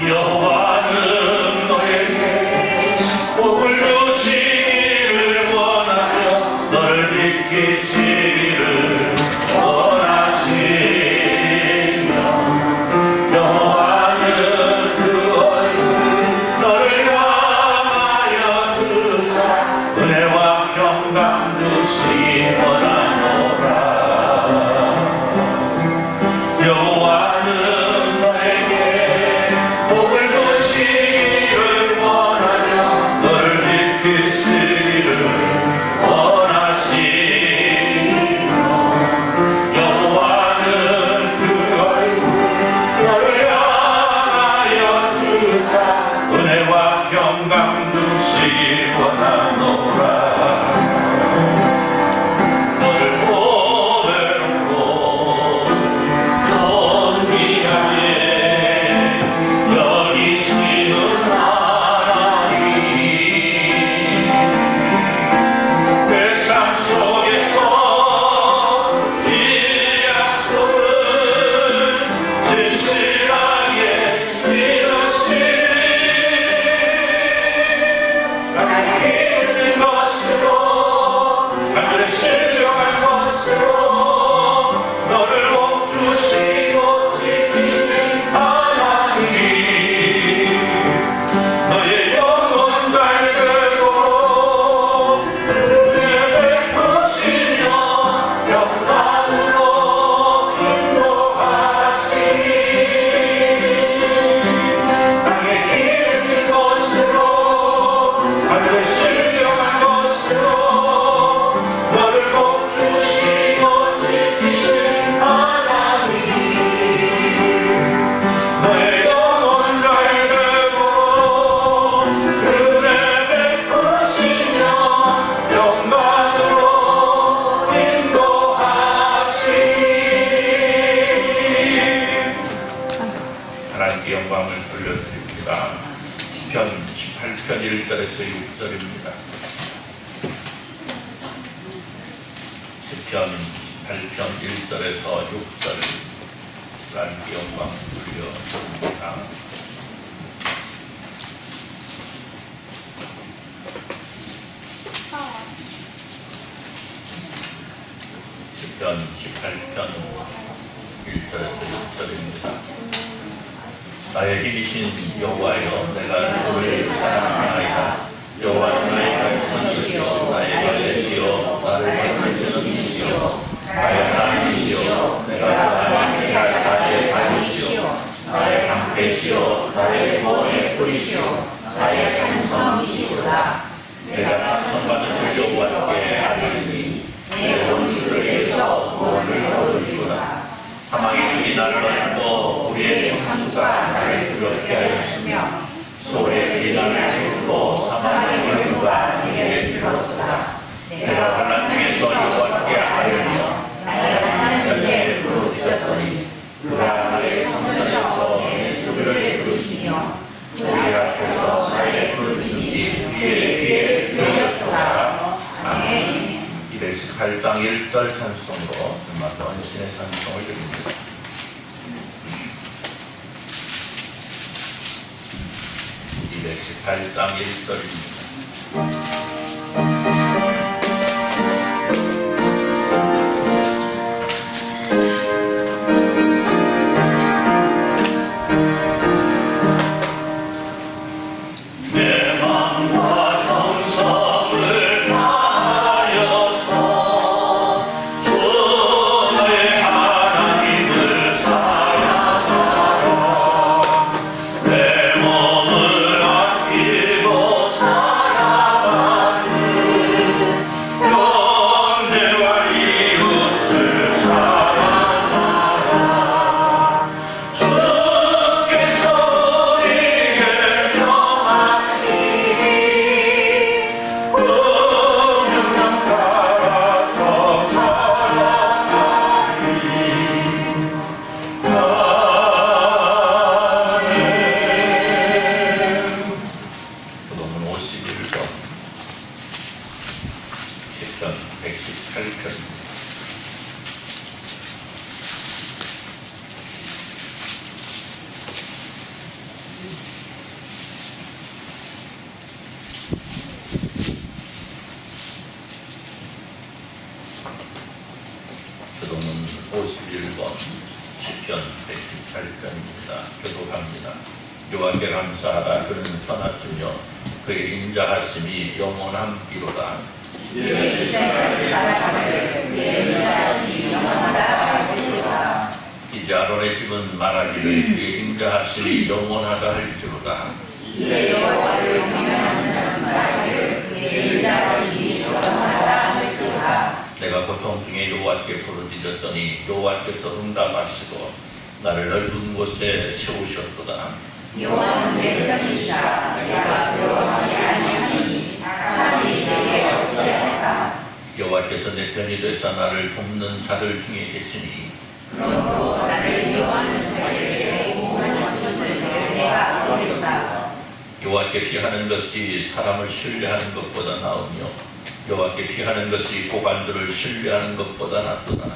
여호와는 너에게 복을 주시기를 원하며 너를 지키시기를 원하시며 여호와는 그 얼굴 너를 향하여 드사 은혜와 평강 주시기 원하노라. 여호와는 너에게 복을 주시기를 원하며 너를 지키시기를 원하시며 여호와는 그 얼굴 너를 향하여 드사 은혜와 평강 주시기 원하노라. 너를 보배롭고 존귀하게 여기시는 하나님, 세상 속에서 이 약속을 진실하게 믿으시니 나의 기름인 것으로 하늘에 신령한 것으로 너를 옥주시고 지키신 하나님, 너의 영혼 잘 되고 은혜 베푸시며 영광으로 인도하시니 나의 기름인 것으로 하늘에 신령한 것으로 너를 옥주시고 지키신 하나님, 너의 영혼 잘 되고 은혜 베푸시며 영광으로 인도하시니 하나님께 영광을 돌려드립니다. 시편 18편 1절에서 6절입니다. 시편 18편 1절에서 6절 하나님께 영광을 돌려드립니다. 시편 18편 1절에서 6절입니다. 나의 힘이신 여호와여, 내가 주를 사랑하나이다. 여호와는 나의 간선이시여, 나의 관례시여, 나를 건너주는 이시여, 나의 하나님이시여, 내가 좋아하는 나의 반이시여, 나의 방패시여, 나의 구원의 뿌리시여, 나의 산성이시로다. 내가 찬송받는 주 여호와께 아뢰니 내 원수를 위해서 구원을 얻으리로다. 사망의 길이 나를 얻고 우리의 형수가 나를 두렵게 하였으며 소의 길이 나를 얻고 사망의 결부가 내게 이르렀도다. 내가 환난 중에서 여호와께 아뢰며 나의 하나님께 부르짖었더니 그가 나의 성전에서 내 소리를 들으시며 우리 앞에서 나의 부르짖음이 그의 귀에 들렸도다. 아멘. 218장 1절 찬송으로 음악 원신의 찬송을 드립니다. (218장 1절입니다) 내 몸을 아끼고 살아가라. 여호와께 감사하라. 그는 선하시며 그의 인자하심이 영원함이로다. 이제 이스라엘을 바라보되 그의 인자하심이 영원하다 할지로다. 이제 아론의 집은 말하기를 그의 인자하심이 영원하다 할지로다. 이제 여호와를 경외하는 자는 말하기를 그의 인자하심이 영원하다 할지로다. 내가 고통 중에 여호와께 부르짖었더니 여호와께서 응답하시고 나를 넓은 곳에 세우셨도다. 여호와는 내 편이시라. 내가 두려워하지 아니하니 사람이 내게 어찌할까. 여호와께서 내 편이 되사 나를 돕는 자들 중에 계시니 그러므로 나를 미워하는 자에게 오만한 것을 내가 버리로다. 여호와께 피하는 것이 사람을 신뢰하는 것보다 나으며 여호와께 피하는 것이 고관들을 신뢰하는 것보다 낫도다.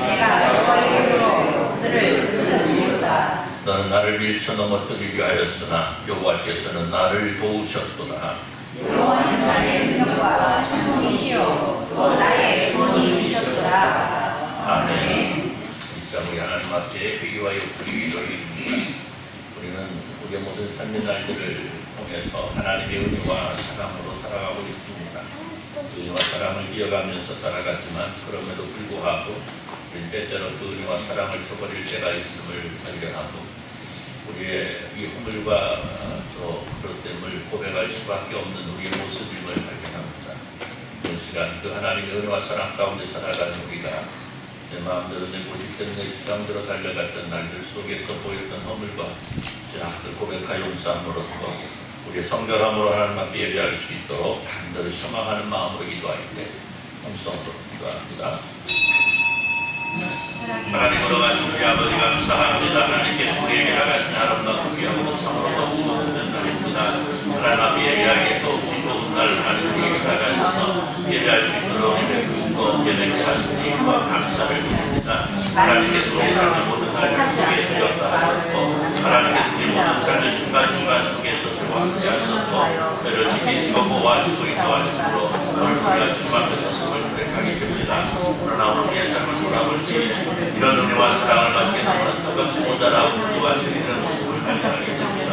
내가 여호와께로 그들을 부르리로다. 너는 나를 밀쳐 넘어뜨리려 하였으나 여호와께서는 나를 도우셨도다. 여호와는 나의 능력과 찬송이시오 또 나의 구원이 되셨도다. 아멘. 진짜 우리 하나님 앞에 회개와 욕구를 올립니다. 우리는 우리의 모든 삶의 날들을 통해서 하나님의 은혜와 사랑으로 살아가고 있습니다. 은혜와 사랑을 이어가면서 살아가지만 그럼에도 불구하고 우리는 때때로 그 은혜와 사랑을 저버릴 때가 있음을 발견하고 우리의 이 허물과 또 그릇됨을 고백할 수밖에 없는 우리의 모습임을 발견합니다. 이런 시간 그 하나님의 은혜와 사랑 가운데 살아가는 우리가 내 마음대로 내 고집대로 내 주장대로 달려갔던 날들 속에서 보였던 허물과 죄악을 고백하여 용서함으로써 우리의 성결함으로 하나님 앞에 예배할 수 있도록 간절히 소망하는 마음으로 기도할 때 함성으로 기도합니다. 하나님으로 가신 우리 아버지 감사합니다. 하나님께서 우리에게 나가신 아름다운 귀하고 참으로 구원된 날입니다. 하나님 앞에 예배하기에 또 좋은 날 하나님께 살아가셔서 예배할 수 있도록 예배하고 예배하신 일과 감사를 드립니다. 하나님께서 우리 삶의 모든 날들 속에서 역사하셨고 하나님께서 우리 모든 삶의 순간순간 속에서 저와 함께 하셨고 저를 지키시고 보호하시고 인도하심으로 우리가 주님 앞에서 숨을 고백하게 됩니다. 그러나 우리의 삶을 돌아볼 때 이런 은혜와 사랑을 받게 되는 똑같이 모자라고 인도하시는 모습을 발견하게 됩니다.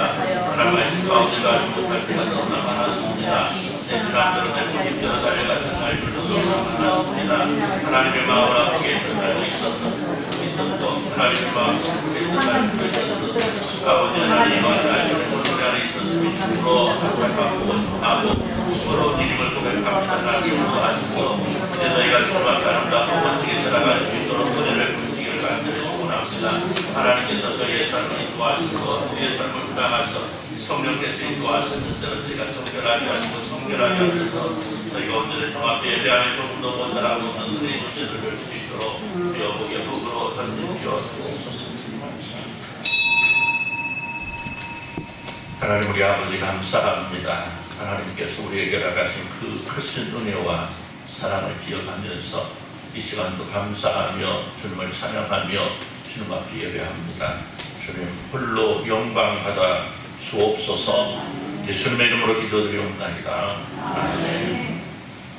하나님 말씀 가운데 가지 못할 때가 너무나 많았습니다. 내 주남대로 내 고집대로 달려갔던 날들도 너무나 많았습니다. 하나님의 마음을 아프게 했던 날도 있었고 하나님의 마음을 아프게 했던 날도 있었고 아버지 하나님과 하나님의 모습 안에 있었으니 주로 고백하고 하고 주로 주님을 고백합니다. 하나님 인도하시고 이제 너희가 주님 앞에 아름답고 멋지게 살아갈 수 있도록 은혜를 부르시기를 간절히 축원합니다. 하나님께서 저희의 삶을 인도하시고 저희의 삶을 부담하셔 성령께서 인도하셨는 대로 제가 성결하게 하시고 성결하게 하셔서 저희가 오늘의 주 앞에 예배하며 조금 더 못하라고 하는 은혜의 문제를 볼 수 있도록 주여 복의 복으로 던져주옵소서. 하나님 우리 아버지 감사합니다. 하나님께서 우리에게 나가신 그 크신 은혜와 사랑을 기억하면서 이 시간도 감사하며 주님을 찬양하며 주님 앞에 예배합니다. 주님 홀로 영광 받아 주옵소서. 예수님의 이름으로 기도드리옵나이다. 아멘.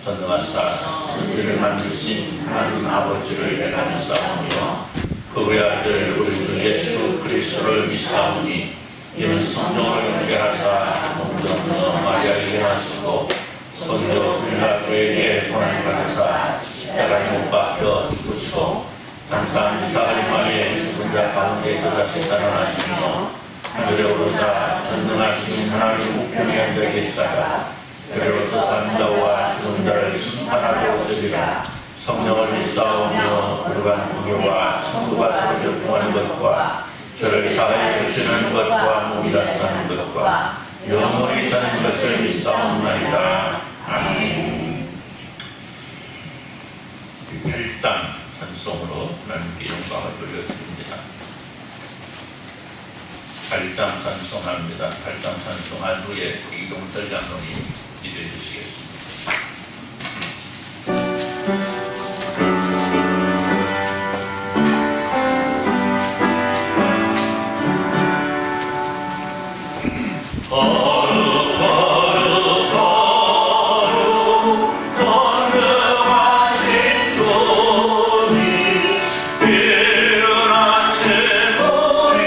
전능하사 우리를 만드신 하나님 아버지를 내가 믿사오며 그 외아들 우리 주 예수 그리스도를 믿사오니 이는 성령을 연결하사 몸정녀 마리아에게 하시고 본토 빌라도에게 고난받으사 십자가에 못 박혀 죽으시고 장사한 사하리마에 죽은 자 가운데 그다시 살아나시며 하늘에 오르사 전능하신 하나님 우편에 앉아 계시다가 그리로서 산 자와 죽은 자를 심판하러 오시리라. 성령을 믿사오며 거룩한 공교와 천국과 서로 교통하는 것과 저를 사하에 주시는 것과 몸이라 사는 것과 영원히 사는 것을 믿사옵나이다. 아멘. 8장 찬송으로 하나님께 영광을 돌려드립니다. 8장 찬송합니다. 8장 찬송한 후에 이동철 장로님 기도해 주시겠습니다. 전능하신 주님 비운한 제 머리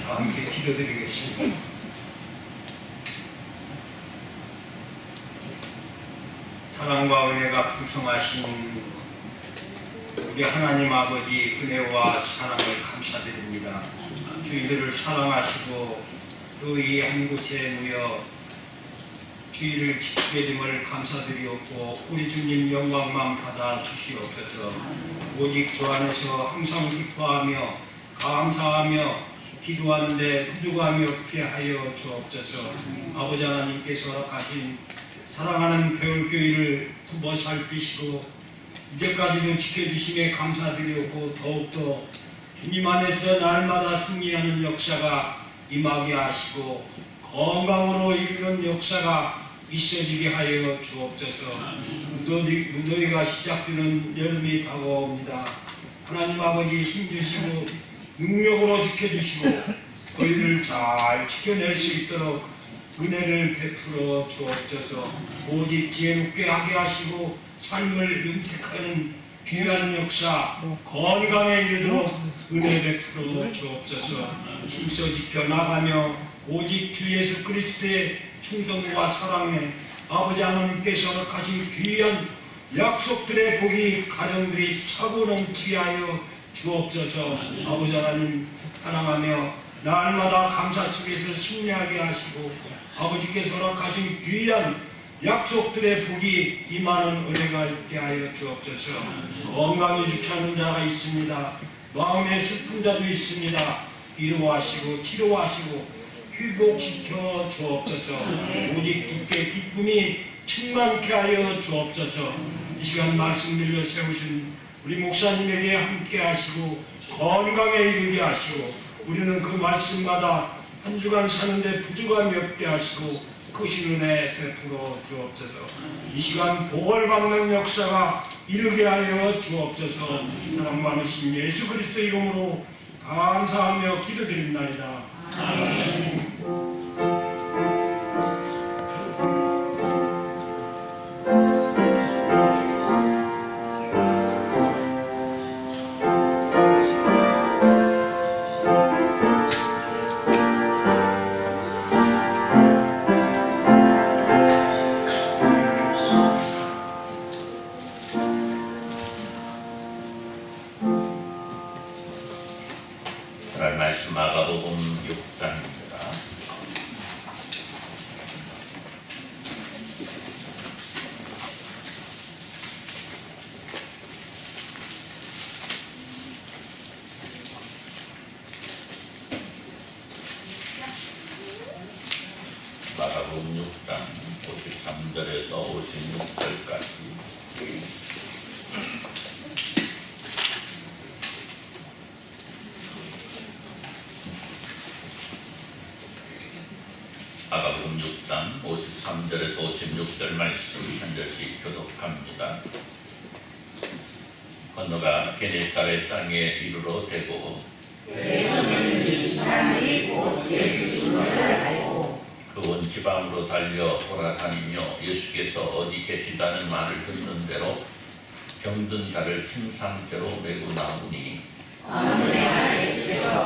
함께 기도드리겠습니다. 사랑과 은혜가 풍성하신 우리 하나님 아버지 은혜와 사랑을 감사드립니다. 저희들을 사랑하시고 또 이 한 곳에 모여 주의를 지키게 됨을 감사드리옵고 우리 주님 영광만 받아 주시옵소서. 오직 주 안에서 항상 기뻐하며 감사하며 기도하는데 부족함이 없게 하여 주옵소서. 아버지 하나님께서 가진 사랑하는 배울교회를 굽어 살피시고 이제까지도 지켜주심에 감사드리고 더욱더 주님 안에서 날마다 승리하는 역사가 임하게 하시고 건강으로 이루는 역사가 있어지게 하여 주옵소서. 무더위가 시작되는 여름이 다가옵니다. 하나님 아버지 힘주시고 능력으로 지켜주시고 저희를 잘 지켜낼 수 있도록 은혜를 베풀어 주옵소서. 오직 지혜롭게 하게 하시고 삶을 윤택하는 귀한 역사 건강에 이르도록 은혜 베풀어 주옵소서. 힘써 지켜나가며 오직 주 예수 그리스도의 충성과 사랑에 아버지 하나님께서 가진 귀한 약속들의 복이 가정들이 차고 넘치게 하여 주옵소서. 아버지 하나님 사랑하며 날마다 감사 속에서 승리하게 하시고 아버지께서 허락하신 귀한 약속들의 복이 임하는 은혜가 있게 하여 주옵소서. 건강에 주차하는 자가 있습니다. 마음에 슬픈 자도 있습니다. 위로하시고 치료하시고 회복시켜 주옵소서. 오직 주께 기쁨이 충만케 하여 주옵소서. 이 시간 말씀 들려 세우신 우리 목사님에게 함께 하시고 건강에 이르게 하시고 우리는 그 말씀마다 한 주간 사는데 부족함이 없게 하시고 크신 은혜 베풀어 주옵소서. 이 시간 복을 받는 역사가 이르게 하여 주옵소서. 사랑 많으신 예수 그리스도 이름으로 감사하며 기도드립나이다. 아멘. 오늘 말씀 마가복음 6장입니다. 마가복음 6장 53절에서 56절까지 마가복음 6장 53절에서 56절 말씀 한 절씩 교독합니다. 건너가 게네사렛 땅에 이르러 대고 사람들이 곧 예수 이름을 알고 그 온 지방으로 달려 돌아다니며 예수께서 어디 계시다는 말을 듣는 대로 병든 자를 침상째로 메고 나오니 어느 날 예수께서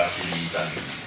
기도하신 2장입니다.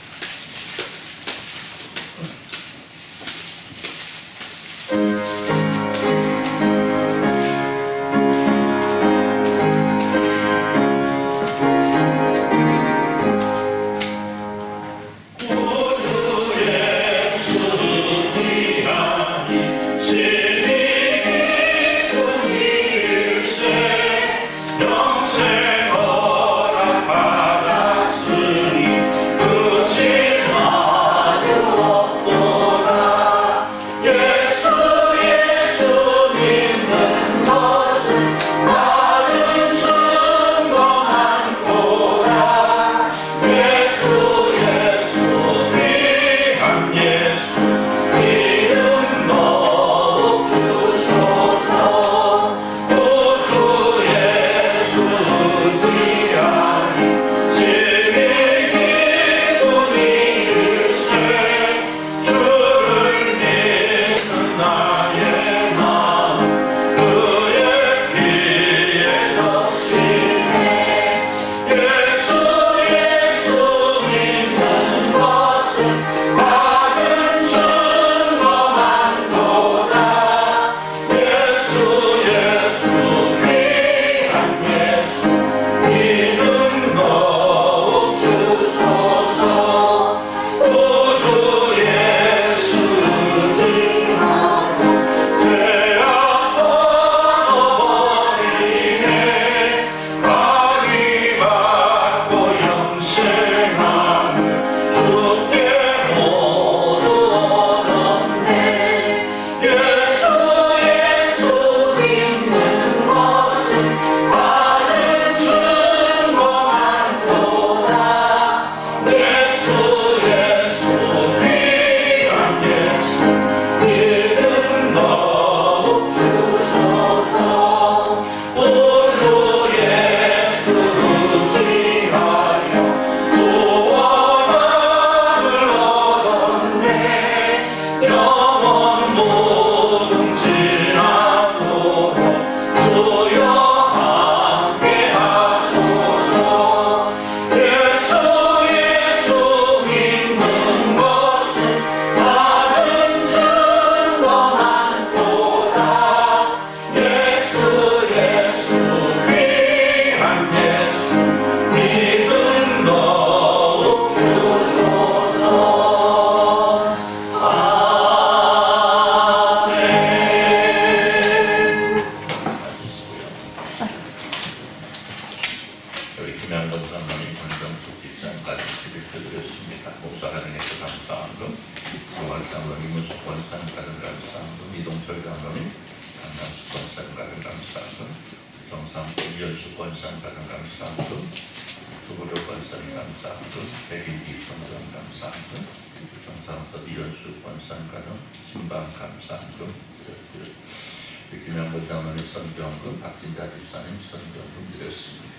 김영건 장로님 선교원금, 박진자 집사님 선교원금 드렸습니다.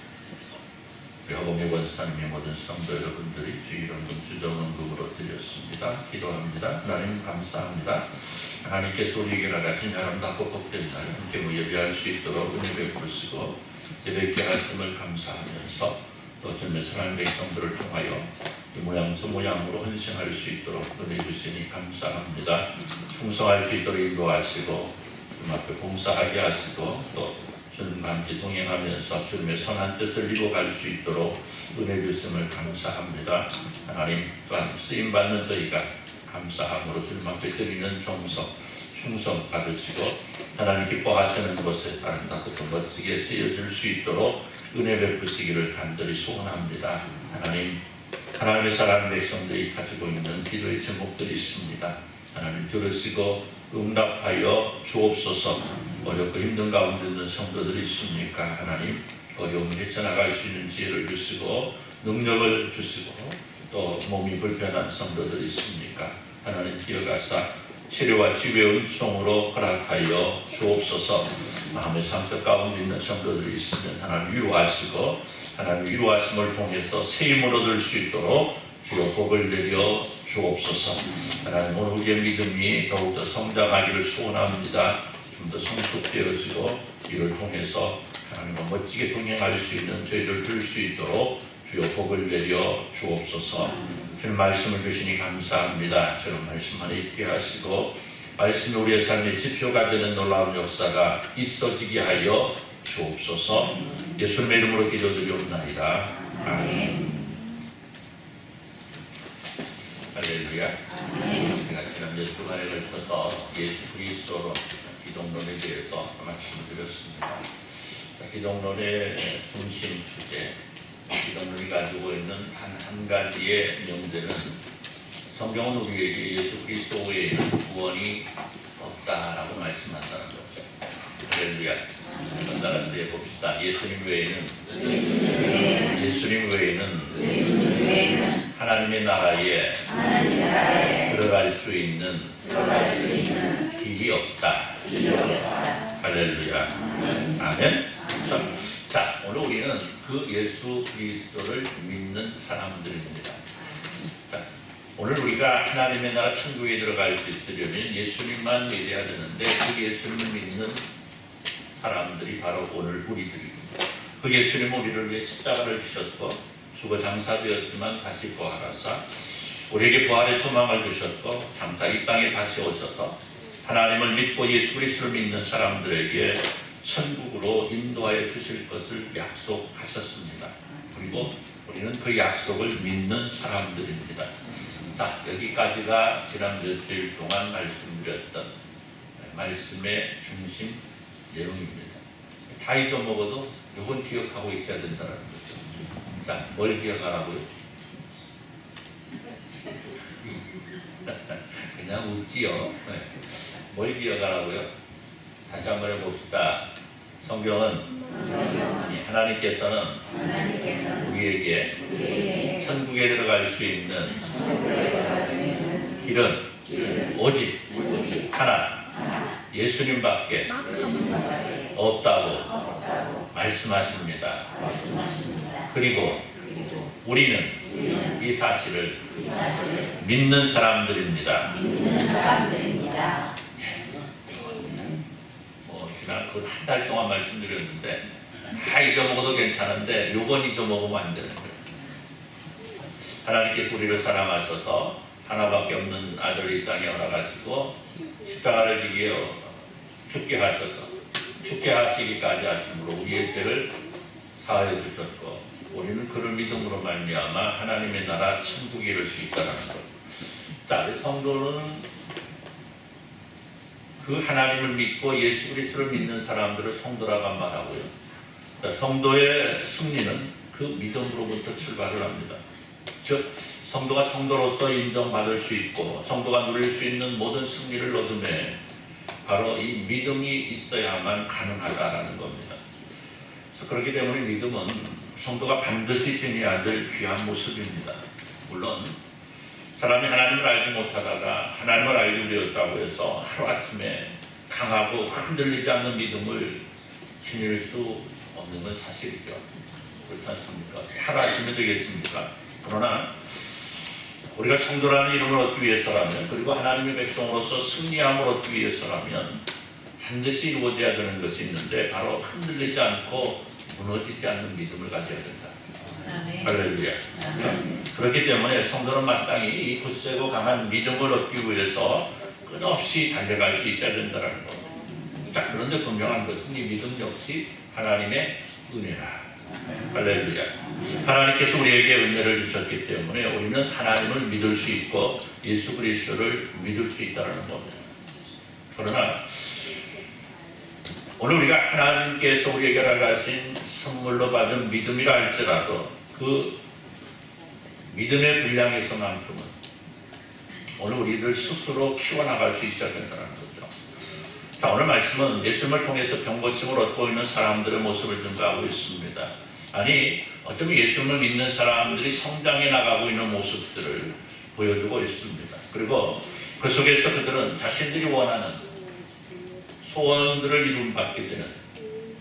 허봉의 권사님의 모든 성도 여러분들이 주일원금, 주정원금으로 드렸습니다. 기도합니다. 하나님 감사합니다. 하나님께서 우리에게 나가신 아름답고 복된 날 함께 예배할 수 있도록 은혜 베푸시고 이렇게 하심을 감사하면서 또 주님의 사랑하는 백성들을 통하여 이 모양 저 모양으로 헌신할 수 있도록 은혜 주시니 감사합니다. 충성할 수 있도록 인도하시고 주님 앞에 봉사하게 하시고 또 주님과 함께 동행하면서 주님의 선한 뜻을 이루어갈 수 있도록 은혜 주심을 감사합니다. 하나님 또한 쓰임받는 저희가 감사함으로 주님 앞에 드리는 충성 받으시고 하나님 기뻐하시는 곳에 아름답고 또 멋지게 쓰여질 수 있도록 은혜 베푸시기를 간절히 소원합니다. 하나님의 사랑하는 백성들이 가지고 있는 기도의 제목들이 있습니다. 하나님 들으시고 응답하여 주옵소서. 어렵고 힘든 가운데 있는 성도들이 있습니까? 하나님 어려움을 헤쳐나갈 수 있는 지혜를 주시고 능력을 주시고 또 몸이 불편한 성도들이 있습니까? 하나님 기어가사 치료와 치유의 은총으로 허락하여 주옵소서. 마음의 상처 가운데 있는 성도들이 있으면 하나님 위로하시고 하나님 위로하심을 통해서 새 힘을 얻을 수 있도록 주여 복을 내려 주옵소서. 하나님 오늘 우리의 믿음이 더욱더 성장하기를 소원합니다. 좀 더 성숙되어지고 이를 통해서 하나님과 멋지게 동행할 수 있는 저희를 들 수 있도록 주여 복을 내려 주옵소서. 주님 말씀을 주시니 감사합니다. 저는 말씀 안에 있게 하시고 말씀이 우리의 삶의 지표가 되는 놀라운 역사가 있어지게 하여 주옵소서. 예수님의 이름으로 기도드리옵나이다. 아멘. 할렐루야. 제가 지난 주간에 걸쳐서 예수 그리스도로 기독론에 대해서 말씀을 드렸습니다. 기독론의 중심 주제, 기독론이 가지고 있는 한 가지의 명제는 성경은 우리에게 예수 그리스도 외에는 구원이 없다라고 말씀한다는 거죠. 할렐루야. 따라서 해봅시다. 예수님 외에는 하나님의 나라에 들어갈 수 있는 길이 없다. 할렐루야. 아멘. 자, 오늘 우리는 그 예수 그리스도를 믿는 사람들입니다. 자, 오늘 우리가 하나님의 나라 천국에 들어갈 수 있으려면 예수님만 믿어야 되는데 그 예수님을 믿는 사람들이 바로 오늘 우리들입니다. 그 예수님은 우리를 위해 십자가를 지셨고 죽어 장사되었지만 다시 부활하사 우리에게 부활의 소망을 주셨고 장차 이 땅에 다시 오셔서 하나님을 믿고 예수 그리스도를 믿는 사람들에게 천국으로 인도하여 주실 것을 약속하셨습니다. 그리고 우리는 그 약속을 믿는 사람들입니다. 자, 여기까지가 지난 며칠 동안 말씀드렸던 말씀의 중심 내용입니다. 다 잊어먹어도 이건 기억하고 있어야 된다는 거죠. 자, 뭘 기억하라고요? 그냥 웃지요. 네. 뭘 기억하라고요? 다시 한번 해봅시다. 성경은 하나님께서는 우리에게 천국에 들어갈 수 있는 길은 오직 하나 예수님밖에 없다고 말씀하십니다. 그리고 우리는 이 사실을 믿는 사람들입니다. 지난 그 한 달 동안 말씀드렸는데 다 잊어먹어도 괜찮은데 요건 잊어먹으면 안 되는 거예요. 하나님께서 우리를 사랑하셔서 하나밖에 없는 아들을 이 땅에 허락하시고 십자가를 지게 죽게 하셔서 죽게 하시기까지 하심으로 우리의 죄를 사하여 주셨고 우리는 그를 믿음으로 말미암아 하나님의 나라 천국에 이를 수 있다는 것. 자, 성도는 그 하나님을 믿고 예수 그리스도를 믿는 사람들을 성도라고 말하고요. 자, 성도의 승리는 그 믿음으로부터 출발을 합니다. 즉 성도가 성도로서 인정받을 수 있고 성도가 누릴 수 있는 모든 승리를 얻음에 바로 이 믿음이 있어야만 가능하다라는 겁니다. 그래서 그렇기 때문에 믿음은 성도가 반드시 지녀야 될 귀한 모습입니다. 물론 사람이 하나님을 알지 못하다가 하나님을 알게 되었다고 해서 하루아침에 강하고 흔들리지 않는 믿음을 지닐 수 없는 건 사실이죠. 그렇지 않습니까? 하루아침에 되겠습니까? 그러나 우리가 성도라는 이름을 얻기 위해서라면 그리고 하나님의 백성으로서 승리함을 얻기 위해서라면 반드시 이루어져야 되는 것이 있는데 바로 흔들리지 않고 무너지지 않는 믿음을 가져야 된다. 할렐루야. 그렇기 때문에 성도는 마땅히 이 굳세고 강한 믿음을 얻기 위해서 끝없이 달려갈 수 있어야 된다는 겁니다. 자, 그런데 분명한 것은 이 믿음 역시 하나님의 은혜라. 할렐루야. 하나님께서 우리에게 은혜를 주셨기 때문에 우리는 하나님을 믿을 수 있고 예수 그리스도를 믿을 수 있다는 겁니다. 그러나 오늘 우리가 하나님께서 우리에게 허락하신 선물로 받은 믿음이라 할지라도 그 믿음의 분량에서만큼은 오늘 우리를 스스로 키워나갈 수 있어야 된다는 거죠. 자, 오늘 말씀은 예수님을 통해서 병고침을 얻고 있는 사람들의 모습을 증거하고 있습니다. 아니, 어쩌면 예수님을 믿는 사람들이 성장해 나가고 있는 모습들을 보여주고 있습니다. 그리고 그 속에서 그들은 자신들이 원하는 소원들을 이룸받게 되는,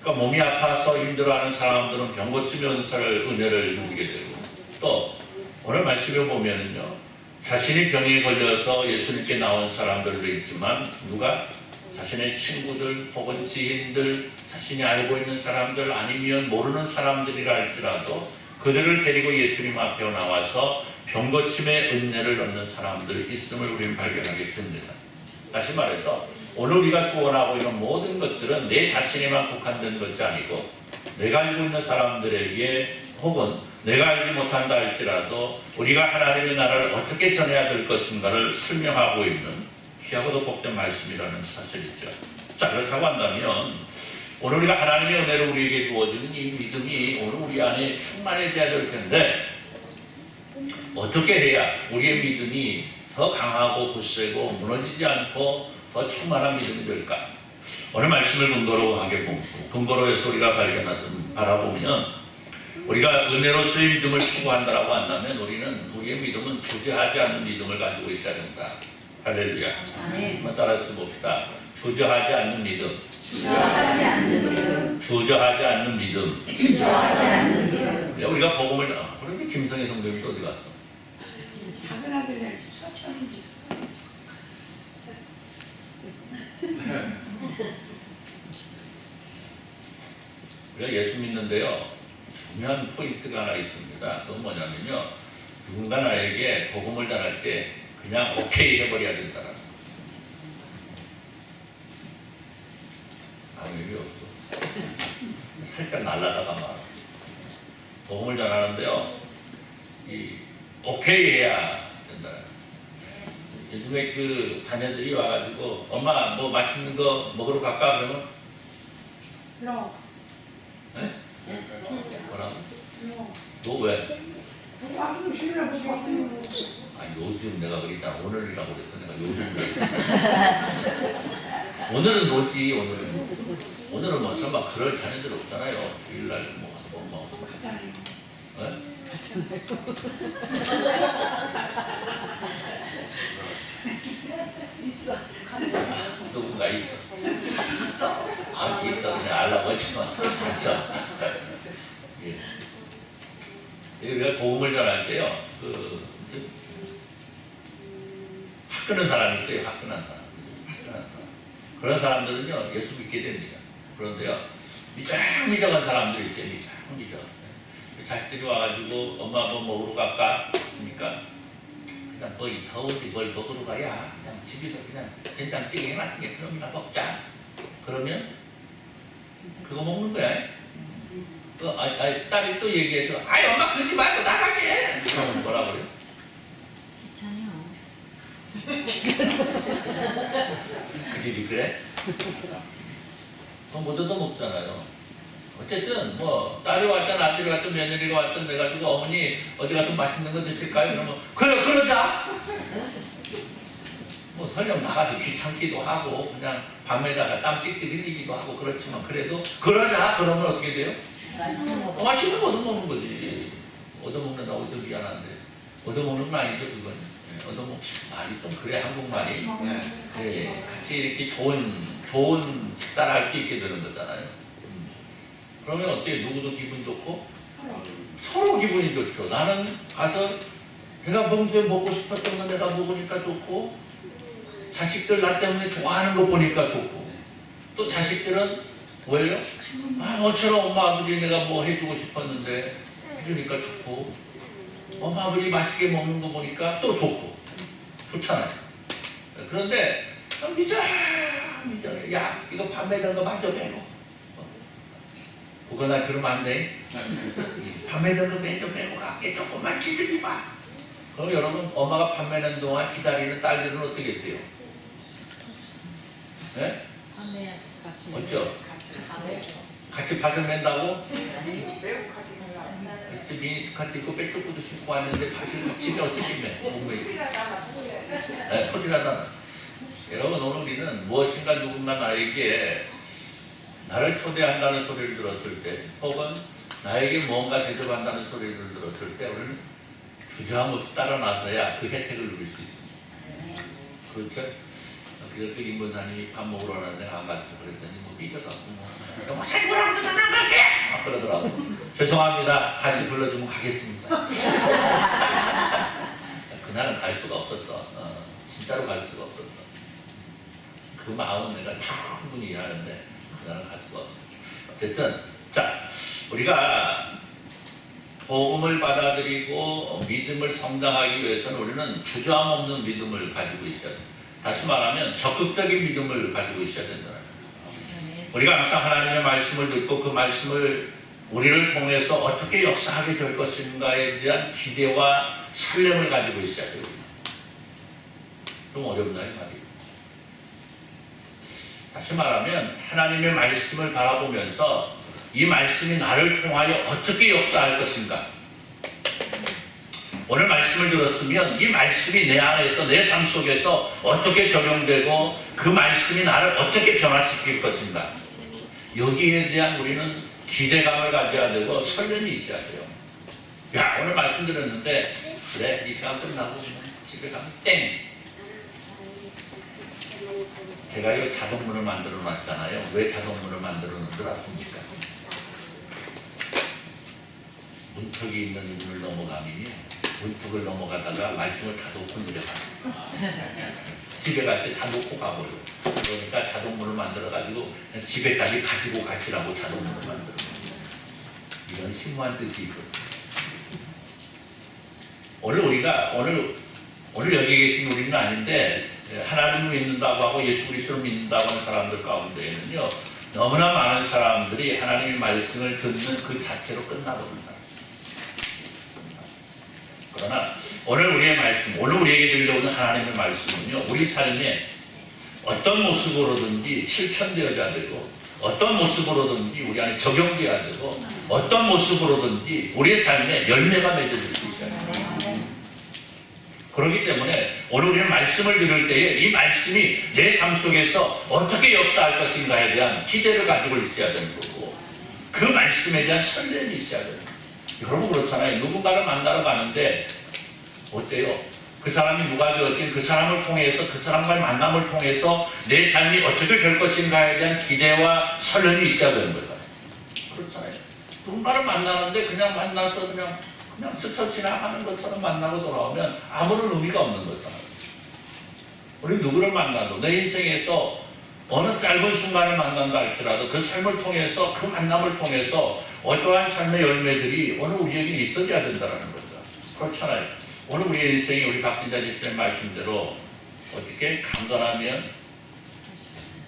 그러니까 몸이 아파서 힘들어하는 사람들은 병고침의 은혜를 누리게 되고, 또 오늘 말씀에 보면은요, 자신이 병에 걸려서 예수님께 나온 사람들도 있지만 누가 자신의 친구들 혹은 지인들, 자신이 알고 있는 사람들 아니면 모르는 사람들이라 할지라도 그들을 데리고 예수님 앞에 나와서 병고침의 은혜를 얻는 사람들이 있음을 우리는 발견하게 됩니다. 다시 말해서 오늘 우리가 소원하고 있는 모든 것들은 내 자신에만 국한된 것이 아니고 내가 알고 있는 사람들에게 혹은 내가 알지 못한다 할지라도 우리가 하나님의 나라를 어떻게 전해야 될 것인가를 설명하고 있는 귀하고도 복된 말씀이라는 사실이죠. 자, 그렇다고 한다면 오늘 우리가 하나님의 은혜를 우리에게 주어주는 이 믿음이 오늘 우리 안에 충만해져야 될 텐데 어떻게 해야 우리의 믿음이 더 강하고 굳세고 무너지지 않고 더 충만한 믿음이 될까? 오늘 말씀을 근거로 해서 우리가 바라보면 우리가 은혜로서의 믿음을 추구한다고 한다면 우리의 믿음은 주저하지 않는 믿음을 가지고 있어야 된다. 할렐루야. 한번 따라서 봅시다. 주저하지 않는 믿음. 주저하지 않는 믿음. 주저하지 않는 믿음. 주저하지 않는 믿음. 우리가 복음을 우리 김성희 성도님도 어디 갔어? 작은 아들이랑 서천인지 우리가 예수 믿는데요 중요한 포인트가 하나 있습니다. 그건 뭐냐면요 누군가 나에게 복음을 전할 때 그냥 오케이 해버려야 된다는 거. 아무 의미 없어. 살짝 날라다가 막 복음을 전하는데요 이 오케이 해야 된다. 요즘에 그 자녀들이 와가지고 엄마 뭐 맛있는 거 먹으러 갈까? 그러면 너 네? 뭐라고? 너 너 왜? 아무도 싫으라고 싶었는 아니 요즘 내가 그랬잖아. 오늘이라고 그랬어. 내가 요즘 그랬어. 오늘은 뭐지? 오늘은 뭐 설마 그럴 자녀들 없잖아요. 주일날 뭐 가잖아요. 네? 있어. 누군가 있어. 있어. 아, 있어. 그냥 알라고 하지만. 그렇죠. 예. 우리가 복음을 전할 때요, 화끈한 사람이 있어요. 화끈한 사람. 그런 사람들은요, 예수 믿게 됩니다. 그런데요, 미적한 사람들이 있어요. 미적. 자식들이 와가지고, 엄마 뭐 먹으러 갈까? 그러니까, 그냥 뭐 이 더운데 뭘 먹으러 가야? 그냥 집에서 그냥 된장찌개 해놨으니 그럼이나 먹자. 그러면, 그거 먹는 거야. 딸이 또 얘기해줘. 아이, 엄마 그러지 말고 나가게! 그러면 뭐라 그래요? 그들이 그래? 그럼 못 얻어먹잖아요. 어쨌든 뭐 딸이 왔든 아들이 왔든 며느리가 왔든 해가지고 어머니 어디 가서 맛있는 거 드실까요? 그러면 그래 그러자. 뭐 설령 나가서 귀찮기도 하고 그냥 밤에다가 땀 찍찍 흘리기도 하고 그렇지만 그래도 그러자. 그러면 어떻게 돼요? 맛있는 거 얻어먹는 거지. 얻어먹는다고 해도 미안한데 얻어먹는 건 아니죠 그건. 얻어먹 말이 좀 그래 한국말이. 네, 같이 이렇게 좋은 식사를 할 수 있게 되는 거잖아요. 그러면 어때? 누구도 기분 좋고 서로 기분이 좋죠. 나는 가서 내가 평소에 먹고 싶었던 거 내가 먹으니까 좋고 자식들 나 때문에 좋아하는 거 보니까 좋고 또 자식들은 뭐예요? 아, 너처럼 엄마 아버지 내가 뭐 해주고 싶었는데 해주니까 좋고 엄마 아버지 맛있게 먹는 거 보니까 또 좋고 좋잖아요. 그런데 미져 야 이거 밥 매던 거 마저 매고 그거 나 그러면 안 돼. 밥 매던 거 매저 매고 갈게. 조금만 기다려 봐. 그럼 여러분 엄마가 밥 매는 동안 기다리는 딸들은 어떻게 했어요? 네? 어쩌? 같이 밭을 맨다고? 매우 같이 가려고. 미니스커트 입고 빼쪽구도 신고 왔는데 밭을 같이 어떻게 매? 네, 포질하다. 여러분 오늘 우리는 무엇인가 누군가 나에게 나를 초대한다는 소리를 들었을 때 혹은 나에게 뭔가 대접한다는 소리를 들었을 때 우리는 주저함 없이 따라 나서야 그 혜택을 누릴 수 있습니다. 그렇죠? 그래서 임본사님이 밥 먹으러 왔는데 안 갔어. 그랬더니 뭐 삐져갖고 뭐 목사님 뭐라고 하면 안 갈게! 막 그러더라고. 죄송합니다. 다시 불러주면 가겠습니다. 그날은 갈 수가 없었어. 진짜로 갈 수가 없었어. 그 마음은 내가 충분히 이해하는데 그날은 갈 수가 없어. 어쨌든 자 우리가 복음을 받아들이고 믿음을 성장하기 위해서는 우리는 주저함 없는 믿음을 가지고 있어야 됩니다. 다시 말하면 적극적인 믿음을 가지고 있어야 된다. 우리가 항상 하나님의 말씀을 듣고 그 말씀을 우리를 통해서 어떻게 역사하게 될 것인가에 대한 기대와 설렘을 가지고 있어야 돼요. 좀 어렵나요, 말이? 다시 말하면 하나님의 말씀을 바라보면서 이 말씀이 나를 통하여 어떻게 역사할 것인가. 오늘 말씀을 들었으면 이 말씀이 내 안에서 내 삶 속에서 어떻게 적용되고 그 말씀이 나를 어떻게 변화시킬 것인가. 여기에 대한 우리는 기대감을 가져야 되고 설렘이 있어야 돼요. 야, 오늘 말씀 들었는데 그래, 이 시간 끝나고 집에 가면 땡. 제가 이 자동문을 만들어 놨잖아요. 왜 자동문을 만들어 놓은 줄 아십니까? 문턱이 있는 문을 넘어가면요, 문턱을 넘어가다가 말씀을 다 놓고 내려가요. 집에 갈 때 다 놓고 가버려요. 그러니까 자동문을 만들어가지고 집에까지 가지고 가시라고 자동문을 만들어요. 이런 심오한 뜻이 있거든요. 오늘 여기 계신 우리는 아닌데 하나님을 믿는다고 하고 예수 그리스도를 믿는다고 하는 사람들 가운데에는요, 너무나 많은 사람들이 하나님의 말씀을 듣는 그 자체로 끝나버립니다. 그러나 오늘 우리의 말씀, 오늘 우리에게 들려오는 하나님의 말씀은요, 우리 삶에 어떤 모습으로든지 실천되어야 되고 어떤 모습으로든지 우리 안에 적용되어야 되고 어떤 모습으로든지 우리의 삶에 열매가 맺어질 수 있어야 됩니다. 그렇기 때문에 오늘 우리는 말씀을 들을 때에 이 말씀이 내 삶 속에서 어떻게 역사할 것인가에 대한 기대를 가지고 있어야 되는 거고 그 말씀에 대한 설렘이 있어야 됩니다. 여러분 그렇잖아요. 누군가를 만나러 가는데 어때요? 그 사람이 누가 되었든 그 사람을 통해서 그 사람과의 만남을 통해서 내 삶이 어떻게 될 것인가에 대한 기대와 설렘이 있어야 되는 거잖아요. 그렇잖아요. 누군가를 만나는데 그냥 만나서 그냥 스쳐 지나가는 것처럼 만나고 돌아오면 아무런 의미가 없는 거잖아요. 우리 누구를 만나도 내 인생에서 어느 짧은 순간을 만난다 할지라도 그 삶을 통해서 그 만남을 통해서 어떠한 삶의 열매들이 오늘 우리에게 있어야 된다는 거죠. 그렇잖아요. 오늘 우리의 인생이 우리 박진자 집사님 말씀대로 어떻게 강건하면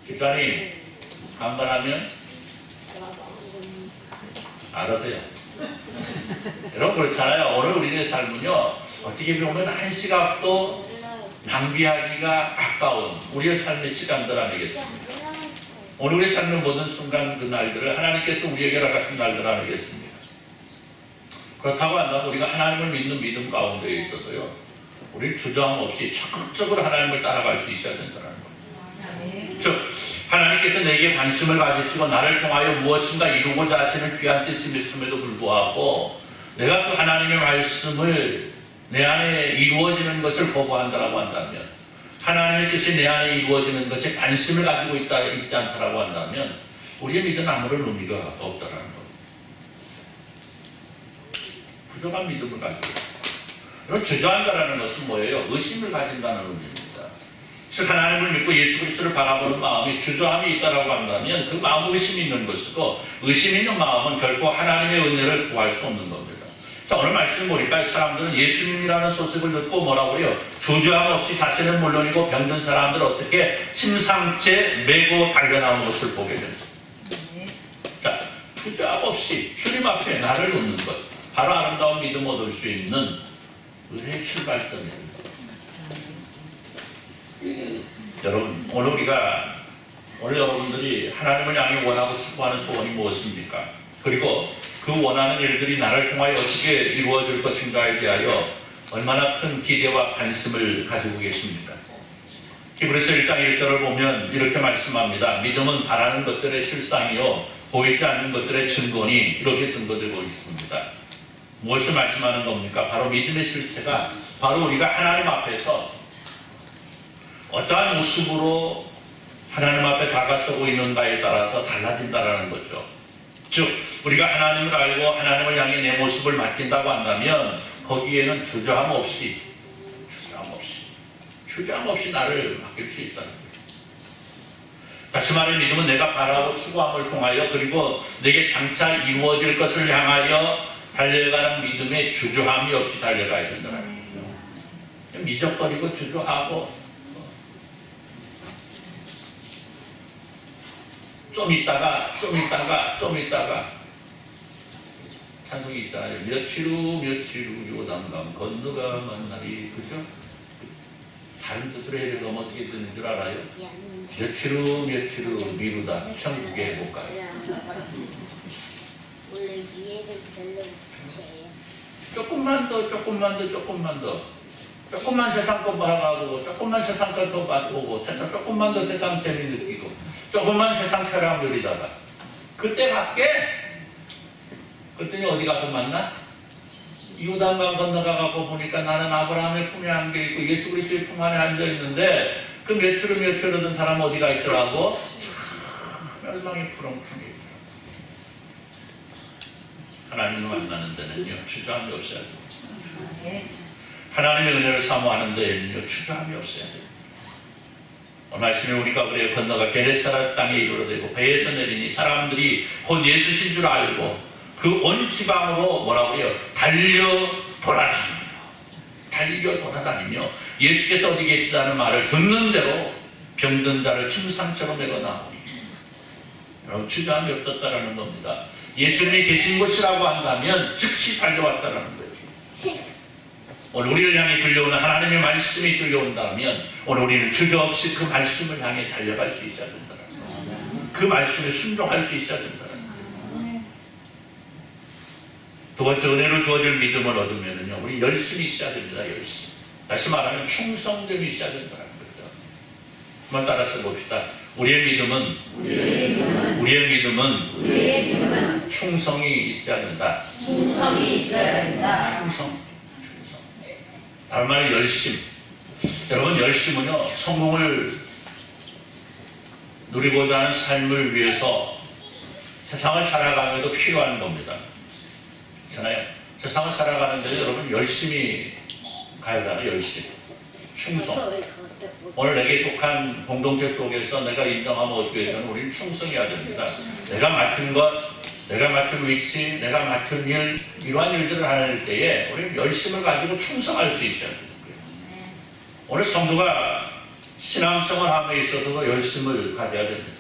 집사님 강건하면 알아서요. 여러분 그렇잖아요. 오늘 우리의 삶은요 어떻게 보면 한 시각도 낭비하기가 아까운 우리의 삶의 시간들 아니겠습니까? 오늘 우리의 삶의 모든 순간 그 날들을 하나님께서 우리에게 허락하신 날들 아니겠습니까? 그렇다고 한다면 우리가 하나님을 믿는 믿음 가운데 있어도요 우리 주저함 없이 적극적으로 하나님을 따라갈 수 있어야 된다는 거예요. 즉 하나님께서 내게 관심을 가지시고 나를 통하여 무엇인가 이루고자 하시는 귀한 뜻이 있음에도 불구하고 내가 그 하나님의 말씀을 내 안에 이루어지는 것을 거부한다라고 한다면 하나님의 뜻이 내 안에 이루어지는 것에 관심을 가지고 있지 않다라고 한다면 우리의 믿음은 아무런 의미가 없다라는 거예요. 부족한 믿음을 가지고 있어요. 주저한다라는 것은 뭐예요? 의심을 가진다는 의미입니다. 즉 하나님을 믿고 예수 그리스도를 바라보는 마음이 주저함이 있다라고 한다면 그 마음은 의심이 있는 것이고 의심 있는 마음은 결코 하나님의 은혜를 구할 수 없는 겁니다. 자, 오늘 말씀 보니까 사람들은 예수님이라는 소식을 듣고 뭐라고 해요? 주저함 없이 자신은 물론이고 병든 사람들 어떻게 침상째 메고 달려나오는 것을 보게 됩니다. 자, 주저함 없이 주님 앞에 나를 놓는 것, 바로 아름다운 믿음 얻을 수 있는 은혜의 출발점입니다. 여러분, 오늘 여러분들이 하나님을 향해 원하고 추구하는 소원이 무엇입니까? 그리고 그 원하는 일들이 나를 통하여 어떻게 이루어질 것인가에 대하여 얼마나 큰 기대와 관심을 가지고 계십니까? 히브리서 1장 1절을 보면 이렇게 말씀합니다. 믿음은 바라는 것들의 실상이요 보이지 않는 것들의 증거니 이렇게 증거되고 있습니다. 무엇을 말씀하는 겁니까? 바로 믿음의 실체가 바로 우리가 하나님 앞에서 어떠한 모습으로 하나님 앞에 다가서고 있는가에 따라서 달라진다는 거죠. 즉 우리가 하나님을 알고 하나님을 향해 내 모습을 맡긴다고 한다면 거기에는 주저함 없이 나를 맡길 수 있다는 거예요. 다시 말해 믿음은 내가 바라고 추구함을 통하여 그리고 내게 장차 이루어질 것을 향하여 달려가는 믿음에 주저함이 없이 달려가야 된다는 거죠. 미적거리고 주저하고 좀 있다가 찬송이 있잖아요. 며칠 후 요단강 건너가 만나리. 그죠? 다른 뜻으로 해석하면 어떻게 되는 줄 알아요? 며칠 후 미루다 천국에 못 가요. 원래 위에는 별로 붙여요. 조금만 더 조금만 세상 것 봐가고 조금만 세상 것더 봐보고 조금만 더 세상 재미 느끼고 조금만 세상 쾌락 누리다가 그때 갈게. 그랬더니 어디 가서 만나? 요단강 건너가고 보니까 나는 아브라함의 품에 안겨 있고 예수 그리스도의 품 안에 앉아 있는데 그 며칠 오던 사람 어디가 있더라고? 멸망의 푸른 품이. 하나님을 만나는 데는요 주저함이 없어야 돼요. 하나님의 은혜를 사모하는 데에는요 주저함이 없어야 돼요. 말씀에 우리가 그래요. 건너가 게네사렛 땅에 이르러되고 배에서 내리니 사람들이 곧 예수신 줄 알고 그 온 지방으로 뭐라고 해요? 달려 돌아다니며 예수께서 어디 계시다는 말을 듣는 대로 병든 자를 침상처럼 내가 나오니. 여러분 주저함이 없었다라는 겁니다. 예수님이 계신 곳이라고 한다면 즉시 달려왔다라는 거죠. 오늘 우리를 향해 들려오는 하나님의 말씀이 들려온다면 오늘 우리는 주저없이 그 말씀을 향해 달려갈 수 있어야 된다는 거예요. 그 말씀에 순종할 수 있어야 된다는 거예요. 두 번째, 은혜로 주어질 믿음을 얻으면요 우리 열심히 있어야 됩니다. 열심히. 다시 말하면 충성됨이 있어야 된다는 거죠. 한번 따라서 봅시다. 우리의 믿음은 충성이 있어야 된다. 충성. 다른 말은 열심. 여러분 열심은요 성공을 누리고자 하는 삶을 위해서 세상을 살아가면서 필요한 겁니다. 그렇잖아요. 세상을 살아가는데 여러분 열심히 가야 되잖아요. 열심히. 충성. 오늘 내게 속한 공동체 속에서 내가 인정하면 어떻게 되면 우리는 충성해야 됩니다. 내가 맡은 것, 내가 맡은 위치, 내가 맡은 일, 이러한 일들을 할 때에 우리는 열심을 가지고 충성할 수 있어야 됩니다. 오늘 성도가 신앙생활 함에 있어서도 열심을 가져야 됩니다.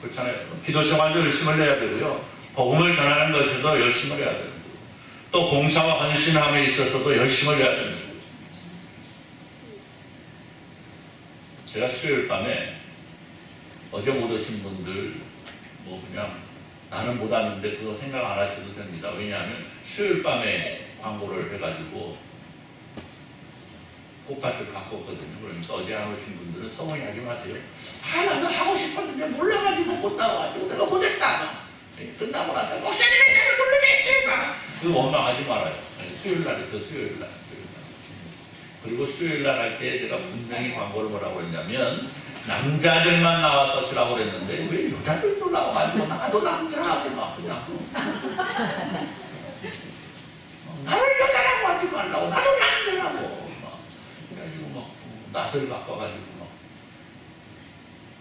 그렇잖아요. 기도 생활도 열심을 내야 되고요. 복음을 전하는 것에도 열심을 해야 됩니다. 또 봉사와 헌신함에 있어서도 열심을 해야 됩니다. 제가 수요일 밤에 어제 못 오신 분들 뭐 그냥 나는 못 왔는데 그거 생각 안 하셔도 됩니다. 왜냐하면 수요일 밤에 광고를 해가지고 꽃밭을 갖고 왔거든요. 그러니까 어제 안 오신 분들은 서운해하지 마세요. 아, 나도 하고 싶었는데 몰라가지고 못 나와가지고 내가 못했다. 끝나고 나서 목사님이 나를 불러냈어요. 그거 원망하지 말아요. 수요일 날부터 수요일 날. 그리고 수요일 날 할 때 제가 분명히 광고를 뭐라고 했냐면 남자들만 나와서 쓰라고 그랬는데 왜 여자들도 나와가지고 나도 남자하고 막 그냥 나를 여자라고 하지 말라고 나도 남자라고 막 그래가지고 막 낯을 바꿔가지고 막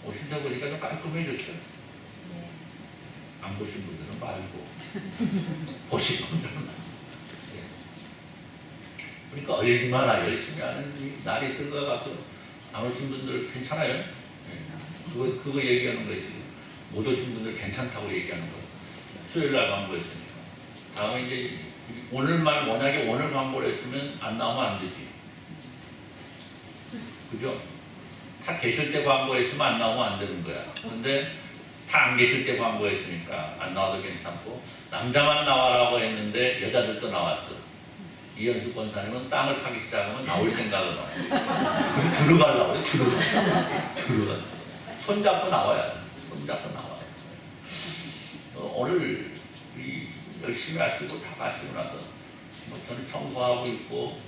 오신다 보니까 좀 깔끔해졌어요. 안 보신 분들은 말고 보신 분들은 그러니까 얼마나 열심히 하는지 날이 들어가서 안 오신 분들 괜찮아요? 그거 얘기하는 거예요. 지금 못 오신 분들 괜찮다고 얘기하는 거예요. 수요일 날 광고했으니까. 다음에 이제 오늘만 워낙에 오늘 광고를 했으면 안 나오면 안 되지. 그죠? 다 계실 때 광고했으면 안 나오면 안 되는 거야. 근데 다 안 계실 때 광고했으니까 안 나와도 괜찮고 남자만 나와라고 했는데 여자들도 나왔어. 이현수 권사님은 땅을 파기 시작하면 나올 생각을 해요. 들어가려고 그래. 들어가. 손잡고 나와야 돼. 손잡고 나와야 돼. 오늘 열심히 하시고 다 가시고 나서 뭐 저는 청소하고 있고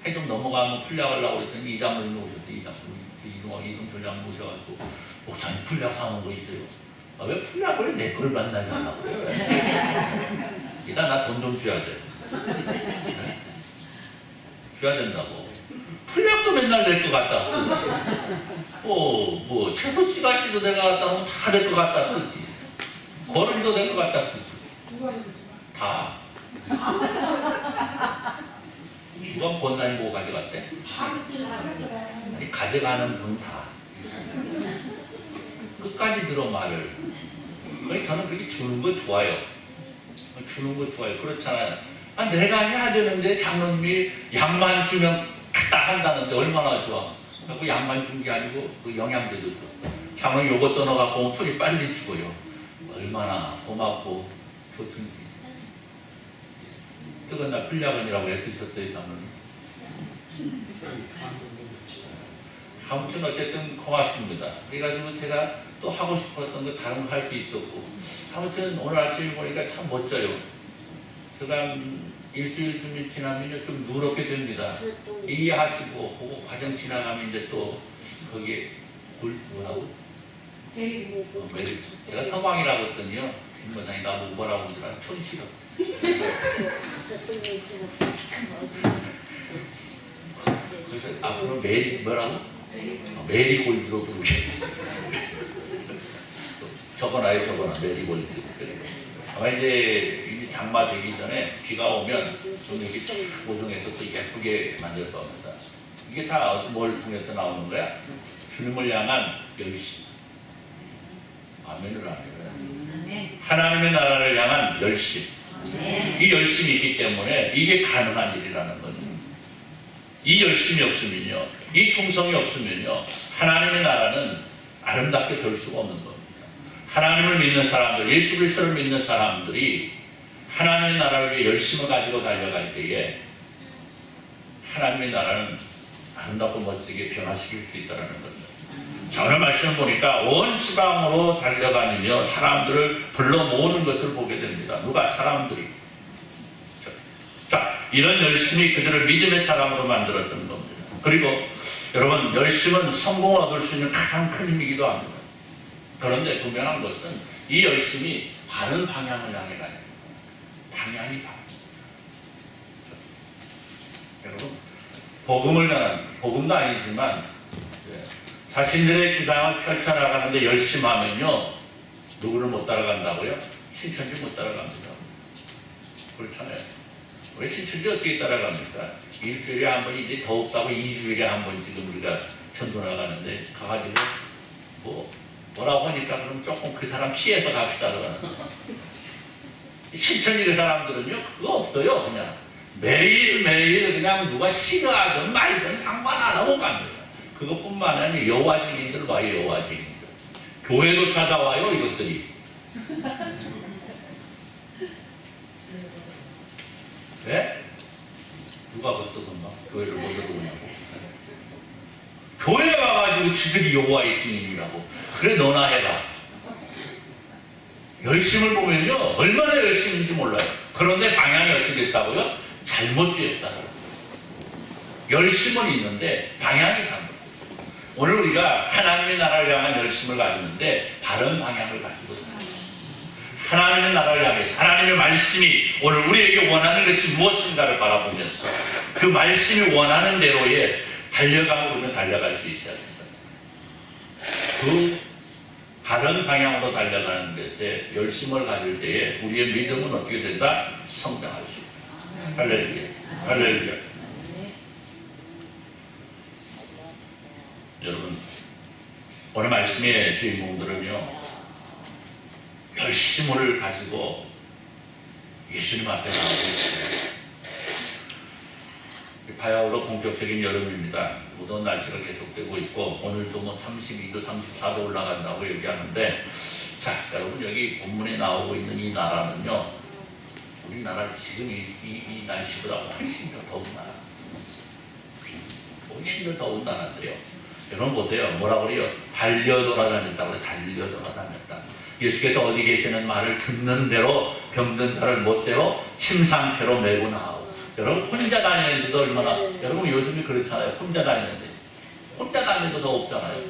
해 좀 넘어가면 풀려가려고 그랬더니 이장모님 오셨대. 이동 전장 모셔가지고 목사님 풀려 사온 거 있어요. 아, 왜 풀려을 내 걸 만나지 않나 일단 나 돈 좀 줘야 돼. 네? 줘야 된다고. 풀약도 맨날 낼 것 같다. 뭐 채소 씨가씨도 내가 갖다 놓으면 다 될 것 같다 쓰지. 거름도 될 것 같다 쓰지. 다. 누가 권사님 보고 가져갔대? 아니, 가져가는 분 다. 끝까지 들어 말을. 그러니까 저는 그렇게 주는 거 좋아요. 주는 거 좋아요. 그렇잖아요. 아, 내가 해야 되는데 장로님이 약만 주면 다 한다는데 얼마나 좋아. 그 약만 준 게 아니고 그 영양제도 줘. 장로님 요것도 넣어갖고 풀이 빨리 죽어요. 얼마나 고맙고 좋든지. 뜨거운 날 풀야근이라고 애쓰셨어요, 장로님. 아무튼 어쨌든 고맙습니다. 그래가지고 제가 또 하고 싶었던 거 다른 거 할 수 있었고, 아무튼 오늘 아침에 보니까 참 멋져요. 제가 일주일쯤 지나면 좀 누렇게 됩니다. 이해하시고 그거 과정 지나가면 이제 또 거기에 뭐라고? 메리. 제가 서방이라고 했더니요, 김모장이 나보고 뭐라고 그러더라. 촌 싫어. 그래서 앞으로 메리 뭐라고? 메리골드로 부르게 됐어요. 적어놔요, 메리골드. 아마 이제 장마 되기 전에 비가 오면 좀 이렇게 보정해서 또 예쁘게 만들 겁니다. 이게 다 뭘 통해서 나오는 거야? 주님을 향한 열심. 아멘을 안 해요. 하나님의 나라를 향한 열심. 이 열심이 있기 때문에 이게 가능한 일이라는 거죠. 이 열심이 없으면요, 이 충성이 없으면요, 하나님의 나라는 아름답게 될 수가 없는 겁니다. 하나님을 믿는 사람들, 예수 그리스도를 믿는 사람들이 하나님의 나라를 위해 열심을 가지고 달려갈 때에 하나님의 나라는 아름답고 멋지게 변화시킬 수 있다는 거죠. 자, 오늘 말씀 보니까 온 지방으로 달려다니며 사람들을 불러 모으는 것을 보게 됩니다. 누가? 사람들이. 자, 이런 열심이 그들을 믿음의 사람으로 만들었던 겁니다. 그리고 여러분, 열심은 성공을 얻을 수 있는 가장 큰 힘이기도 합니다. 그런데 분명한 것은 이 열심이 바른 방향을 향해 가요. 방향이 바른. 여러분, 복음을 전하는, 복음도 아니지만 자신들의 주장을 펼쳐나가는데 열심하면요, 누구를 못 따라간다고요? 신천지 못 따라갑니다. 그렇잖아요. 왜 신천지 어떻게 따라갑니까? 일주일에 한 번, 이제 더욱다고 2주일에 한 번 지금 우리가 전도 나가는데 가가지고 뭐라고 하니까 그럼 조금 그 사람 피해서 갑시다 그러는. 신천지 그 사람들은요, 그거 없어요. 그냥 매일매일 그냥 누가 싫어하든 말든 상관 안 하고 갑니다. 그것뿐만 아니라 여호와 증인들 봐요, 여호와 증인들. 교회도 찾아와요, 이것들이. 왜? 누가 그랬더군요. 교회를 못 들어오냐고. 교회에 가가지고 지들이 여호와의 증인이라고. 그래, 너나 해라. 열심을 보면요, 얼마나 열심인지 몰라요. 그런데 방향이 어떻게 됐다고요? 잘못되었다. 열심은 있는데 방향이 잘못. 오늘 우리가 하나님의 나라를 향한 열심을 가지는데 바른 방향을 가지고 살아요. 하나님의 나라를 향해서 하나님의 말씀이 오늘 우리에게 원하는 것이 무엇인가를 바라보면서 그 말씀이 원하는 대로의 달려감으로 달려갈 수 있어야 됩니다. 그 바른 방향으로 달려가는 것에 열심을 가질 때에 우리의 믿음은 어떻게 된다? 성장할 수 있다. 할렐루야. 할렐루야. 여러분, 오늘 말씀의 주인공들은요, 열심을 가지고 예수님 앞에 나오고 있습니다. 바야흐로 본격적인 여름입니다. 무더운 날씨가 계속되고 있고 오늘도 뭐 32도, 34도 올라간다고 얘기하는데, 자, 여러분, 여기 본문에 나오고 있는 이 나라는요, 우리나라 지금 이 날씨보다 훨씬 더 더운 나라, 훨씬 더 더운 나라인데요. 여러분 보세요. 뭐라고 그래요? 달려 돌아다녔다고 그래요. 달려 돌아다녔다. 예수께서 어디 계시는 말을 듣는 대로 병든 자를 못대로 침상채로 메고 나오고. 여러분, 혼자 다니는데도 얼마나, 여러분 요즘이 그렇잖아요. 혼자 다니는데. 혼자 다니도 더 없잖아요.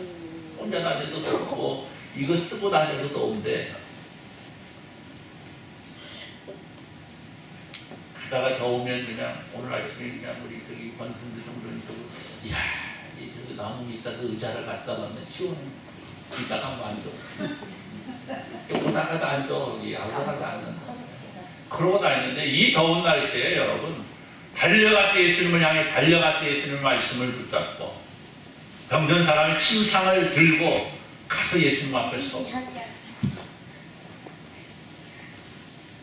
혼자 다니도 더 없고, 이거 쓰고 다니도 더운데. 가다가 더우면 그냥, 오늘 아침에 그냥 우리 저기 권순대 성도님 쪽으로, 이야, 저기 나무 있다가 의자를 갖다 놨네. 시원해. 이따가 한번 앉아. 오다가도 앉아. 여기 아무데나도 앉는다. 그러고 다니는데 이 더운 날씨에 여러분 달려가서 예수님을 향해 달려가서 예수님의 말씀을 붙잡고 병든 사람이 침상을 들고 가서 예수님 앞에 서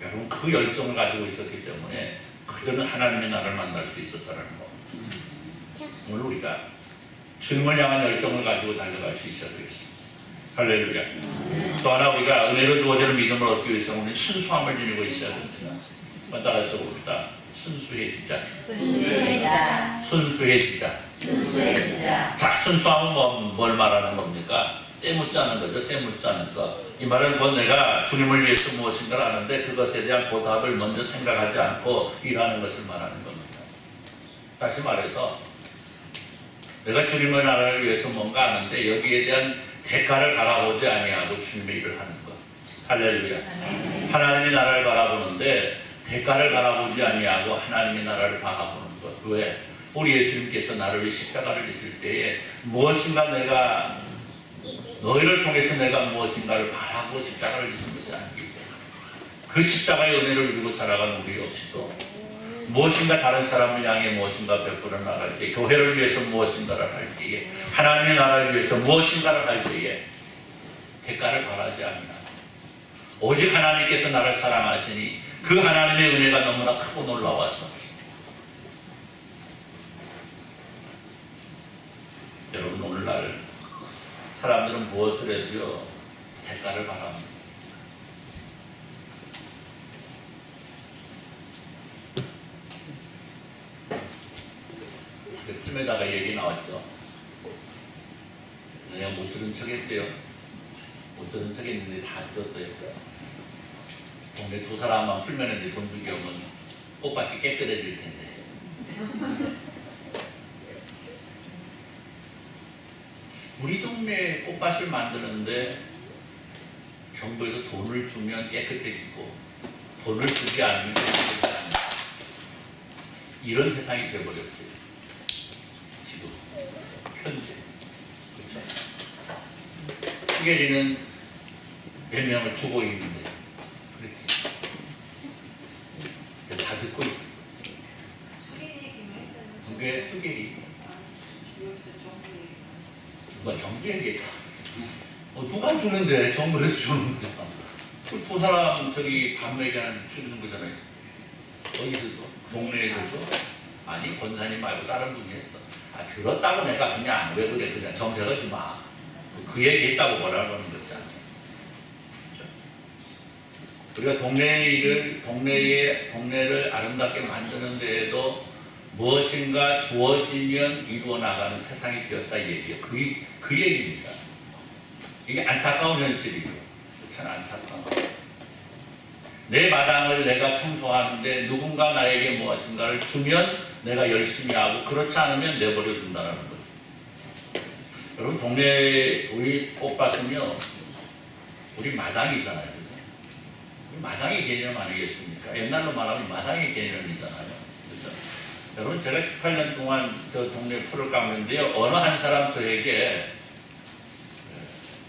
여러분 그 열정을 가지고 있었기 때문에 그들은 하나님의 나라를 만날 수 있었다는 거. 오늘 우리가 주님을 향한 열정을 가지고 달려갈 수 있어야 되겠습니다. 할렐루야. 또 하나 우리가 은혜로 주어지는 믿음을 얻기 위해서 우리는 순수함을 지니고 있어야 됩니다. 한번 따라서 봅시다. 순수해지자. 순수해지자. 순수해지자. 순수해지자. 자, 순수함은 뭘 말하는 겁니까? 때묻지 않은 거죠. 때묻지 않은 것. 이 말은 곧 내가 주님을 위해서 무엇인가를 아는데 그것에 대한 보답을 먼저 생각하지 않고 일하는 것을 말하는 겁니다. 다시 말해서 내가 주님의 나라를 위해서 뭔가 아는데 여기에 대한 대가를 바라보지 아니하고 주님의 일을 하는 것. 할렐루야. 하나님의 나라를 바라보는데 대가를 바라보지 아니하고 하나님의 나라를 바라보는 것. 왜? 우리 예수님께서 나를 위해 십자가를 지실 때에 무엇인가 내가 너희를 통해서 내가 무엇인가를 바라고 십자가를 지신 것이 아니기 때문에 그 십자가의 은혜를 누리고 살아간 우리 역시도 무엇인가 다른 사람을 향해 무엇인가 베풀어 나갈 때, 교회를 위해서 무엇인가를 할 때에, 하나님의 나라를 위해서 무엇인가를 할 때에 대가를 바라지 않나. 오직 하나님께서 나를 사랑하시니 그 하나님의 은혜가 너무나 크고 놀라워서 여러분 오늘날 사람들은 무엇을 해도요 대가를 바랍니다. 그 팀에다가 얘기 나왔죠. 그냥 못 들은 척 했어요. 못 들은 척 했는데 다 들었어요. 동네 두 사람만 풀면은 돈 주기 오면 꽃밭이 깨끗해질 텐데. 우리 동네에 꽃밭을 만드는데 정부에서 돈을 주면 깨끗해지고 돈을 주지 않으면 깨끗해지지 않는 이런 세상이 되어버렸어요. 지금 현재 그렇죠. 수계리는 몇 명을 주고 있는데 그렇지. 다 듣고 있어. 그게 수계리. 누가 정부 얘기했다. 누가 주는데 정부에서 주는 거야. 두 사람 저기 밥 먹이는 주는 거잖아요. 어디서도 동네에서도 아니 권사님 말고 다른 분이 했어. 아 들었다고 내가 그냥 왜 그래 그냥 정색하지 마. 그 얘기 했다고 뭐라 그러는 거지 않아요. 우리가 동네를 아름답게 만드는 데에도 무엇인가 주어지면 이루어 나가는 세상이 되었다 이 얘기예요. 그 얘기입니다. 이게 안타까운 현실이죠. 참 안타까워. 내 마당을 내가 청소하는데 누군가 나에게 무엇인가를 주면 내가 열심히 하고 그렇지 않으면 내버려 둔다는 거죠. 여러분 동네 우리 꽃밭은요 우리 마당이잖아요. 그죠? 우리 마당의 개념 아니겠습니까? 옛날로 말하면 마당의 개념이잖아요. 여러분 제가 18년 동안 저 동네 풀을 깎는데요 어느 한 사람 저에게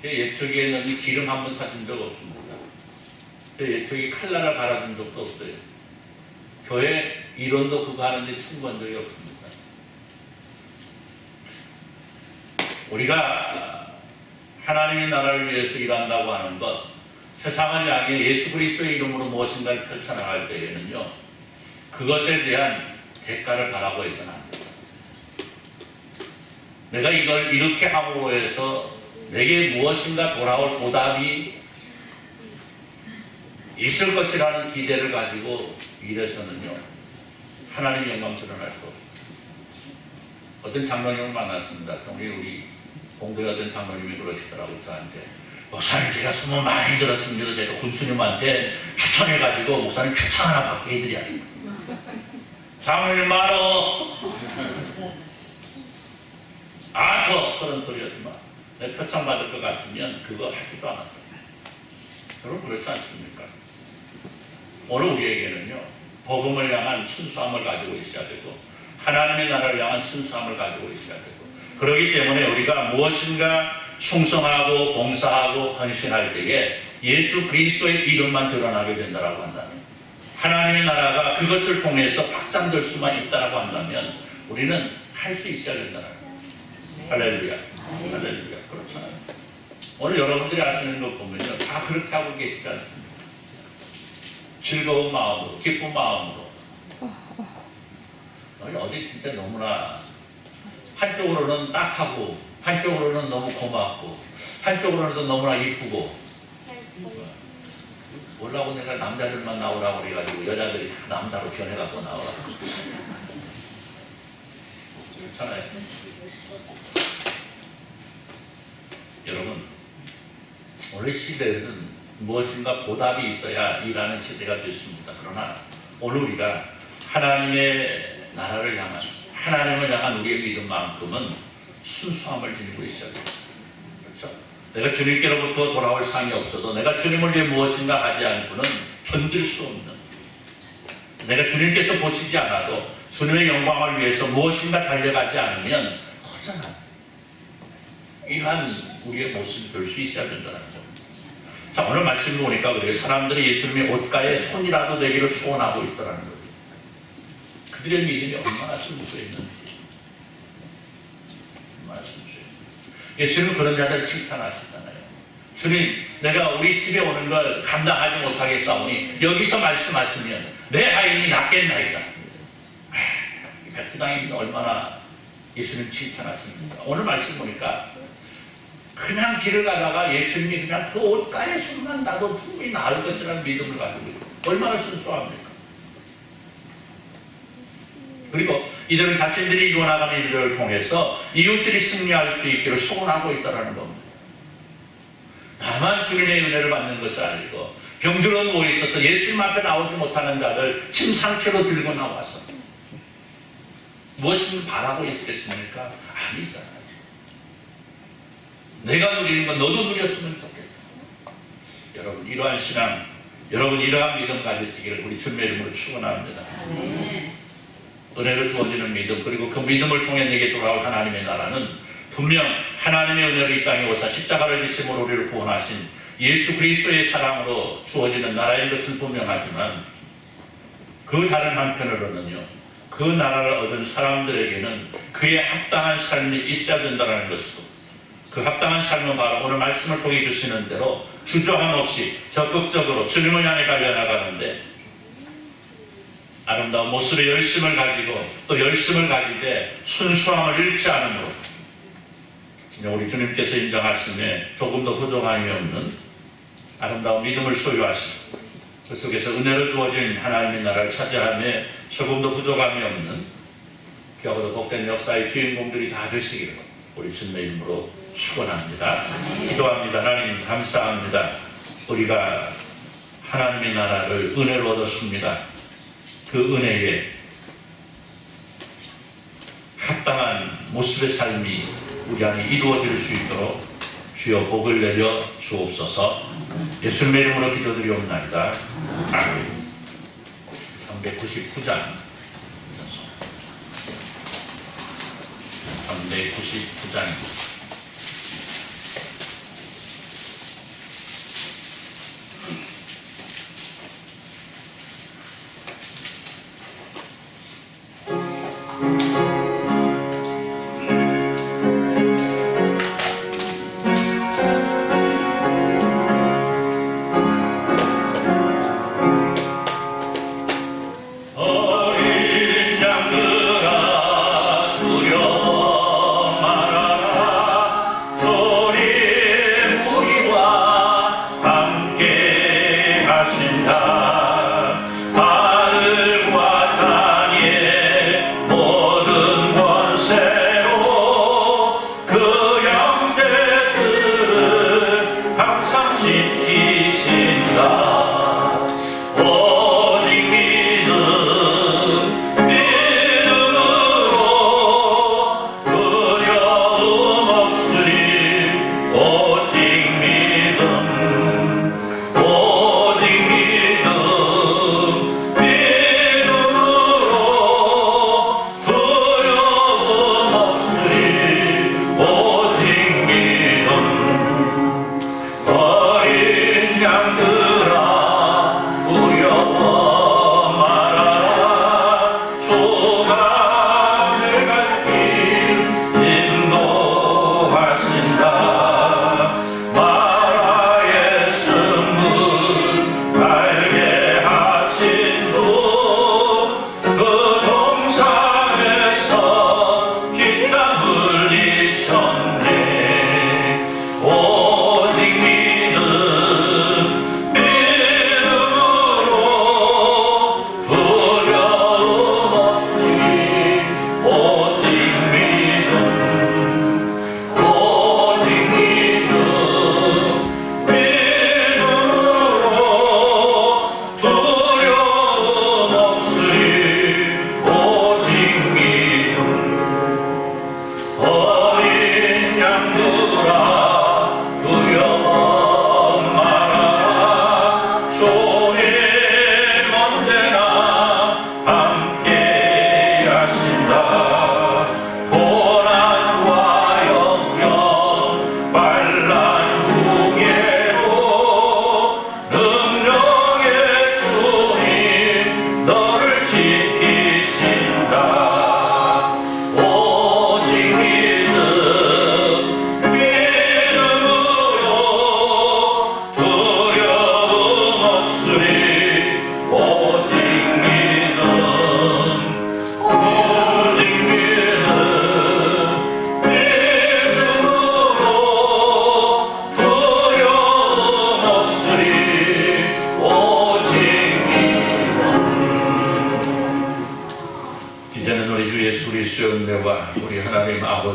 예초기에는 기름 한 번 사준 적 없습니다. 예초기 칼날을 갈아준 적도 없어요. 교회 일원도 그거 하는데 충고한 적이 없습니다. 우리가 하나님의 나라를 위해서 일한다고 하는 것 세상을 향해 예수 그리스도의 이름으로 무엇인가를 펼쳐나갈 때에는요 그것에 대한 대가를 바라고 해서는 안 된다. 내가 이걸 이렇게 함으로 해서 내게 무엇인가 돌아올 보답이 있을 것이라는 기대를 가지고 일해서는요 하나님의 영광 드러날 수 없습니다. 어떤 장로님을 만났습니다. 우리 공도에 어떤 장로님이 그러시더라고요. 저한테 목사님 제가 소문 많이 들었습니다. 제가 군수님한테 추천해가지고 목사님 표창 하나 받게 해드려야 됩니다. 장로님 말어 아서 그런 소리 하지 마. 내 표창 받을 것 같으면 그거 하지도 않았다. 여러분 그렇지 않습니까? 오늘 우리에게는요 복음을 향한 순수함을 가지고 있어야 되고 하나님의 나라를 향한 순수함을 가지고 있어야 되고 그렇기 때문에 우리가 무엇인가 충성하고 봉사하고 헌신할 때에 예수 그리스도의 이름만 드러나게 된다라고 한다면 하나님의 나라가 그것을 통해서 확장될 수만 있다라고 한다면 우리는 할 수 있어야 된다는 거예요. 할렐루야. 할렐루야. 그렇잖아요. 오늘 여러분들이 하시는 거 보면요, 다 그렇게 하고 계시지 않습니까? 즐거운 마음으로, 기쁜 마음으로. 어디 진짜 너무나 한쪽으로는 딱하고 한쪽으로는 너무 고맙고 한쪽으로는 또 너무나 이쁘고. 몰라고 내가 남자들만 나오라고 그래가지고 여자들이 다 남자로 변해갖고 나오라고. 그렇잖아요. 여러분, 오늘 시대에는 무엇인가 보답이 있어야 일하는 시대가 됐습니다. 그러나 오늘 우리가 하나님의 나라를 향한, 하나님을 향한 우리의 믿음만큼은 순수함을 지니고 있어야 돼요. 그렇죠? 내가 주님께로부터 돌아올 상이 없어도 내가 주님을 위해 무엇인가 하지 않고는 견딜 수 없는, 내가 주님께서 보시지 않아도 주님의 영광을 위해서 무엇인가 달려가지 않으면 허전한 이러한 우리의 모습이 될 수 있어야 된다는 거예요. 자, 오늘 말씀 보니까 그래요. 사람들이 예수님의 옷가에 손이라도 되기를 소원하고 있더라는 거예요. 그들의 믿음이 얼마나 순수했는지. 얼마나 순수했는지. 예수님은 그런 자들을 칭찬하시잖아요. 주님, 내가 우리 집에 오는 걸 감당하지 못하겠사오니 여기서 말씀하시면 내 하인이 낫겠나이다. 백주당이 얼마나 예수님 칭찬하십니까? 오늘 말씀 보니까 그냥 길을 가다가 예수님이 그냥 그 옷가에 손만 놔도 분명히 나을 것이라는 믿음을 가지고 있고 얼마나 순수합니까? 그리고 이들은 자신들이 이루어나가는 일들을 통해서 이웃들이 승리할 수 있기를 소원하고 있다는 겁니다. 다만 주님의 은혜를 받는 것을 알고 병들어 누워있어서 예수님 앞에 나오지 못하는 자들 침상채로 들고 나와서 무엇을 바라고 있겠습니까? 아니잖아요. 내가 누리는 건 너도 누렸으면 좋겠다. 여러분, 이러한 신앙, 여러분 이러한 믿음 가지시기를 우리 주님의 이름으로 축원합니다. 은혜로 주어지는 믿음, 그리고 그 믿음을 통해 내게 돌아올 하나님의 나라는 분명 하나님의 은혜를 이 땅에 오사 십자가를 지심으로 우리를 구원하신 예수 그리스도의 사랑으로 주어지는 나라인 것은 분명하지만 그 다른 한편으로는요, 그 나라를 얻은 사람들에게는 그에 합당한 삶이 있어야 된다는 것이고, 그 합당한 삶은 바로 오늘 말씀을 통해 주시는 대로 주저함 없이 적극적으로 주님을 향해 달려나가는데 아름다운 모습의 열심을 가지고 또 열심을 가지되 순수함을 잃지 않음으로 진짜 우리 주님께서 인정하심에 조금 더 부족함이 없는 아름다운 믿음을 소유하시고 그 속에서 은혜로 주어진 하나님의 나라를 차지함에 조금 더 부족함이 없는 귀하고도 복된 역사의 주인공들이 다 되시기를 우리 주님의 이름으로 축원합니다. 기도합니다. 하나님 감사합니다. 우리가 하나님의 나라를 은혜로 얻었습니다. 그 은혜에 합당한 모습의 삶이 우리 안에 이루어질 수 있도록 주여 복을 내려 주옵소서. 예수님의 이름으로 기도드리옵나이다. 아멘. 399장 399장 어린 양들아 두려워 말아라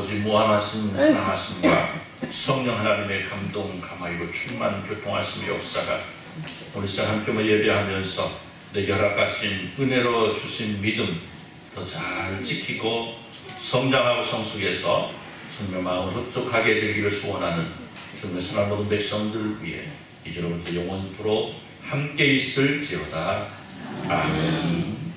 아버지 무한하신 사랑하심과 성령 하나님의 감동, 감화이고 충만 교통하심의 역사가 우리 시간 함께 예배하면서 내게 허락하신 은혜로 주신 믿음 더 잘 지키고 성장하고 성숙해서 주님의 마음을 흡족하게 되기를 소원하는 주님의 선한 모든 백성들 위해 이제로부터 영원토록 함께 있을지어다. 아멘.